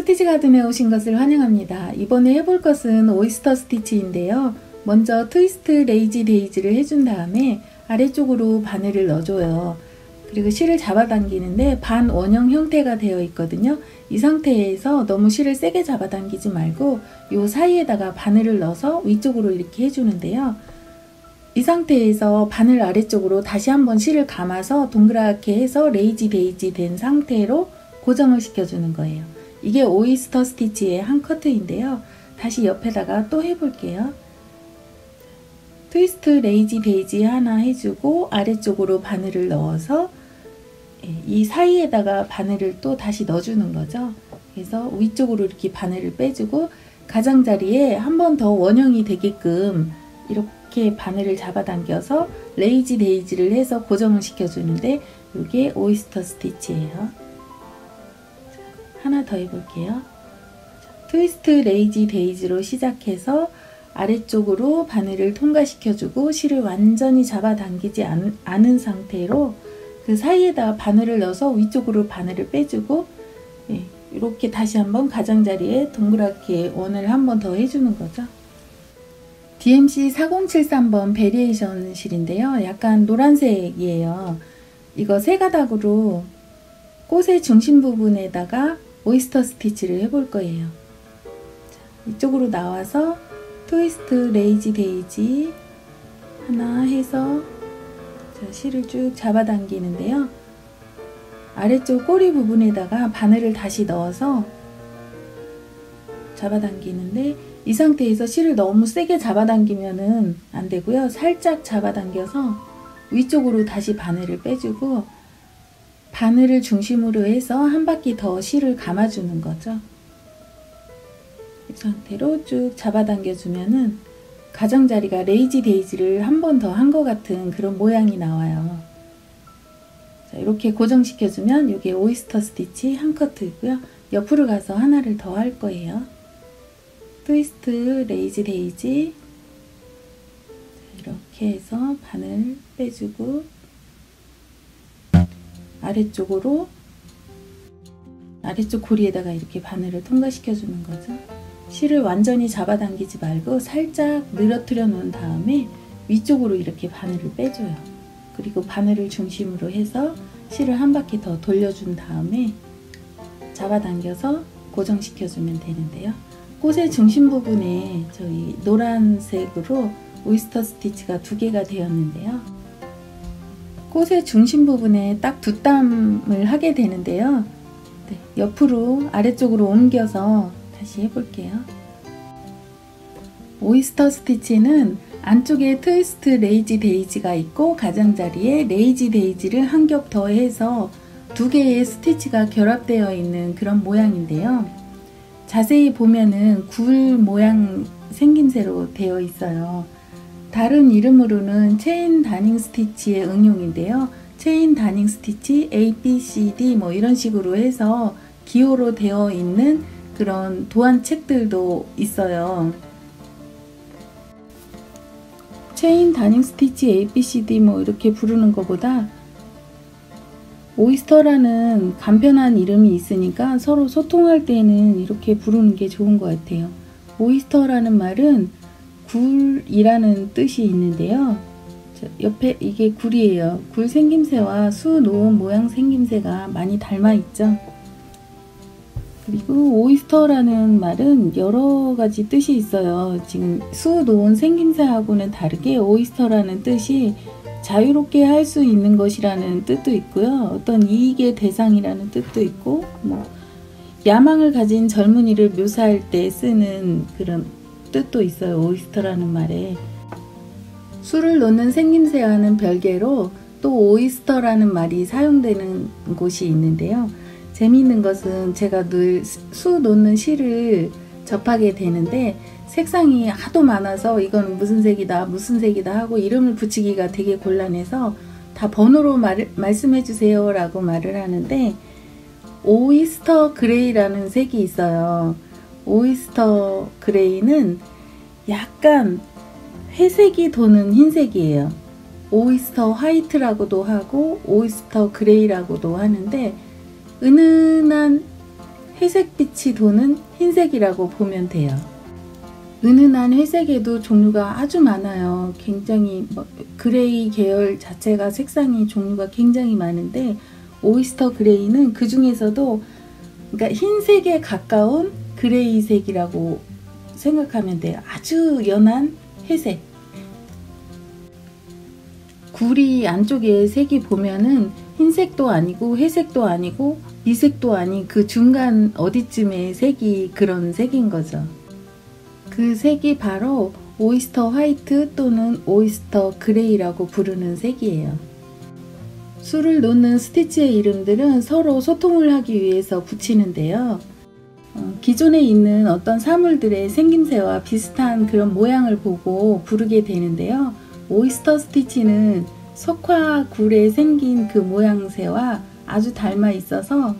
스티치 가든에 오신 것을 환영합니다. 이번에 해볼 것은 오이스터 스티치인데요. 먼저 트위스트 레이지 데이지를 해준 다음에 아래쪽으로 바늘을 넣어줘요. 그리고 실을 잡아당기는데 반 원형 형태가 되어 있거든요. 이 상태에서 너무 실을 세게 잡아당기지 말고 이 사이에다가 바늘을 넣어서 위쪽으로 이렇게 해주는데요. 이 상태에서 바늘 아래쪽으로 다시 한번 실을 감아서 동그랗게 해서 레이지 데이지 된 상태로 고정을 시켜주는 거예요. 이게 오이스터 스티치의 한 커트인데요. 다시 옆에다가 또 해볼게요. 트위스트 레이지 데이지 하나 해주고 아래쪽으로 바늘을 넣어서 이 사이에다가 바늘을 또 다시 넣어주는 거죠. 그래서 위쪽으로 이렇게 바늘을 빼주고 가장자리에 한 번 더 원형이 되게끔 이렇게 바늘을 잡아당겨서 레이지 데이지를 해서 고정을 시켜주는데 이게 오이스터 스티치예요. 하나 더 해볼게요. 트위스트 레이지 데이지로 시작해서 아래쪽으로 바늘을 통과시켜주고 실을 완전히 잡아당기지 않은 상태로 그 사이에다 바늘을 넣어서 위쪽으로 바늘을 빼주고 이렇게 다시 한번 가장자리에 동그랗게 원을 한 번 더 해주는 거죠. DMC 4073번 베리에이션 실인데요. 약간 노란색이에요. 이거 세 가닥으로 꽃의 중심 부분에다가 오이스터 스티치를 해볼 거예요. 자, 이쪽으로 나와서 트위스트 레이지 데이지 하나 해서 실을 쭉 잡아당기는데요. 아래쪽 꼬리 부분에다가 바늘을 다시 넣어서 잡아당기는데 이 상태에서 실을 너무 세게 잡아당기면은 안 되고요. 살짝 잡아당겨서 위쪽으로 다시 바늘을 빼주고 바늘을 중심으로 해서 한 바퀴 더 실을 감아주는 거죠. 이 상태로 쭉 잡아당겨 주면은 가장자리가 레이지 데이지를 한 번 더 한 것 같은 그런 모양이 나와요. 자, 이렇게 고정시켜 주면 이게 오이스터 스티치 한 커트이고요. 옆으로 가서 하나를 더 할 거예요. 트위스트 레이지 데이지 이렇게 해서 바늘 빼주고 아래쪽으로 아래쪽 고리에다가 이렇게 바늘을 통과시켜 주는 거죠. 실을 완전히 잡아당기지 말고 살짝 늘어뜨려 놓은 다음에 위쪽으로 이렇게 바늘을 빼줘요. 그리고 바늘을 중심으로 해서 실을 한 바퀴 더 돌려준 다음에 잡아당겨서 고정시켜 주면 되는데요. 꽃의 중심 부분에 저희 노란색으로 오이스터 스티치가 두 개가 되었는데요. 꽃의 중심 부분에 딱 두 땀을 하게 되는데요. 네, 옆으로 아래쪽으로 옮겨서 다시 해볼게요. 오이스터 스티치는 안쪽에 트위스트 레이지 데이지가 있고 가장자리에 레이지 데이지를 한 겹 더 해서 두 개의 스티치가 결합되어 있는 그런 모양인데요. 자세히 보면은 굴 모양 생김새로 되어 있어요. 다른 이름으로는 체인 다닝 스티치의 응용인데요. 체인 다닝 스티치 A, B, C, D 뭐 이런 식으로 해서 기호로 되어 있는 그런 도안책들도 있어요. 체인 다닝 스티치 A, B, C, D 뭐 이렇게 부르는 것보다 오이스터라는 간편한 이름이 있으니까 서로 소통할 때는 이렇게 부르는 게 좋은 것 같아요. 오이스터라는 말은 굴이라는 뜻이 있는데요. 옆에 이게 굴이에요. 굴 생김새와 수 놓은 모양 생김새가 많이 닮아 있죠. 그리고 오이스터라는 말은 여러 가지 뜻이 있어요. 지금 수 놓은 생김새하고는 다르게 오이스터라는 뜻이 자유롭게 할 수 있는 것이라는 뜻도 있고요. 어떤 이익의 대상이라는 뜻도 있고 뭐 야망을 가진 젊은이를 묘사할 때 쓰는 그런 뜻도 있어요. 오이스터라는 말에. 술을 놓는 생김새와는 별개로 또 오이스터라는 말이 사용되는 곳이 있는데요. 재미있는 것은 제가 늘 수 놓는 실을 접하게 되는데 색상이 하도 많아서 이건 무슨 색이다 무슨 색이다 하고 이름을 붙이기가 되게 곤란해서 다 번호로 말씀해 주세요 라고 말을 하는데 오이스터 그레이라는 색이 있어요. 오이스터 그레이는 약간 회색이 도는 흰색이에요. 오이스터 화이트라고도 하고 오이스터 그레이라고도 하는데 은은한 회색빛이 도는 흰색이라고 보면 돼요. 은은한 회색에도 종류가 아주 많아요. 굉장히 그레이 계열 자체가 색상이 종류가 굉장히 많은데 오이스터 그레이는 그 중에서도 그러니까 흰색에 가까운 그레이색이라고 생각하면 돼요. 아주 연한 회색. 구리 안쪽에 색이 보면은 흰색도 아니고 회색도 아니고 미색도 아닌 그 중간 어디쯤의 색이 그런 색인 거죠. 그 색이 바로 오이스터 화이트 또는 오이스터 그레이라고 부르는 색이에요. 술을 놓는 스티치의 이름들은 서로 소통을 하기 위해서 붙이는데요. 기존에 있는 어떤 사물들의 생김새와 비슷한 그런 모양을 보고 부르게 되는데요. 오이스터 스티치는 석화굴에 생긴 그 모양새와 아주 닮아 있어서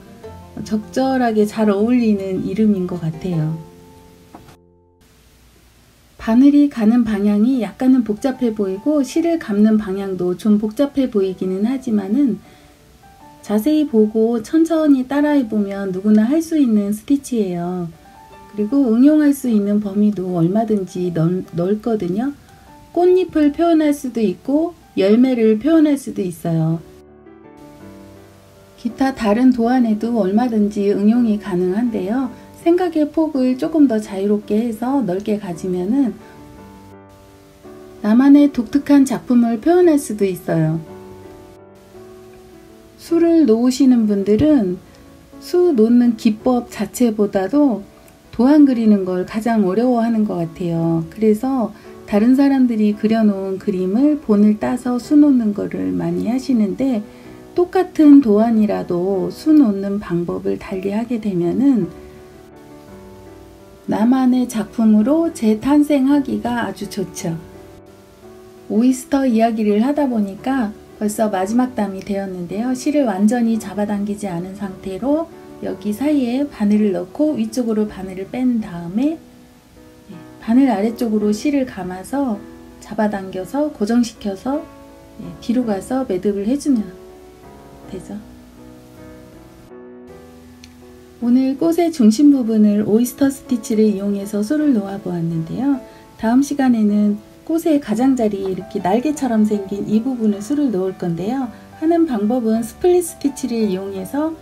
적절하게 잘 어울리는 이름인 것 같아요. 바늘이 가는 방향이 약간은 복잡해 보이고 실을 감는 방향도 좀 복잡해 보이기는 하지만은 자세히 보고 천천히 따라해 보면 누구나 할 수 있는 스티치예요. 그리고 응용할 수 있는 범위도 얼마든지 넓거든요. 꽃잎을 표현할 수도 있고 열매를 표현할 수도 있어요. 기타 다른 도안에도 얼마든지 응용이 가능한데요. 생각의 폭을 조금 더 자유롭게 해서 넓게 가지면은 나만의 독특한 작품을 표현할 수도 있어요. 수를 놓으시는 분들은 수 놓는 기법 자체보다도 도안 그리는 걸 가장 어려워하는 것 같아요. 그래서 다른 사람들이 그려놓은 그림을 본을 따서 수 놓는 거를 많이 하시는데 똑같은 도안이라도 수 놓는 방법을 달리 하게 되면은 나만의 작품으로 재탄생하기가 아주 좋죠. 오이스터 이야기를 하다 보니까 벌써 마지막 담이 되었는데요. 실을 완전히 잡아당기지 않은 상태로 여기 사이에 바늘을 넣고 위쪽으로 바늘을 뺀 다음에 바늘 아래쪽으로 실을 감아서 잡아당겨서 고정시켜서 뒤로 가서 매듭을 해주면 되죠. 오늘 꽃의 중심 부분을 오이스터 스티치를 이용해서 수를 놓아 보았는데요. 다음 시간에는 꽃의 가장자리 이렇게 날개처럼 생긴 이 부분을 수를 놓을 건데요. 하는 방법은 스플릿 스티치를 이용해서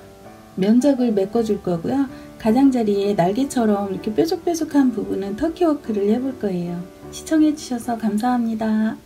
면적을 메꿔줄 거고요. 가장자리에 날개처럼 이렇게 뾰족뾰족한 부분은 터키워크를 해볼 거예요. 시청해 주셔서 감사합니다.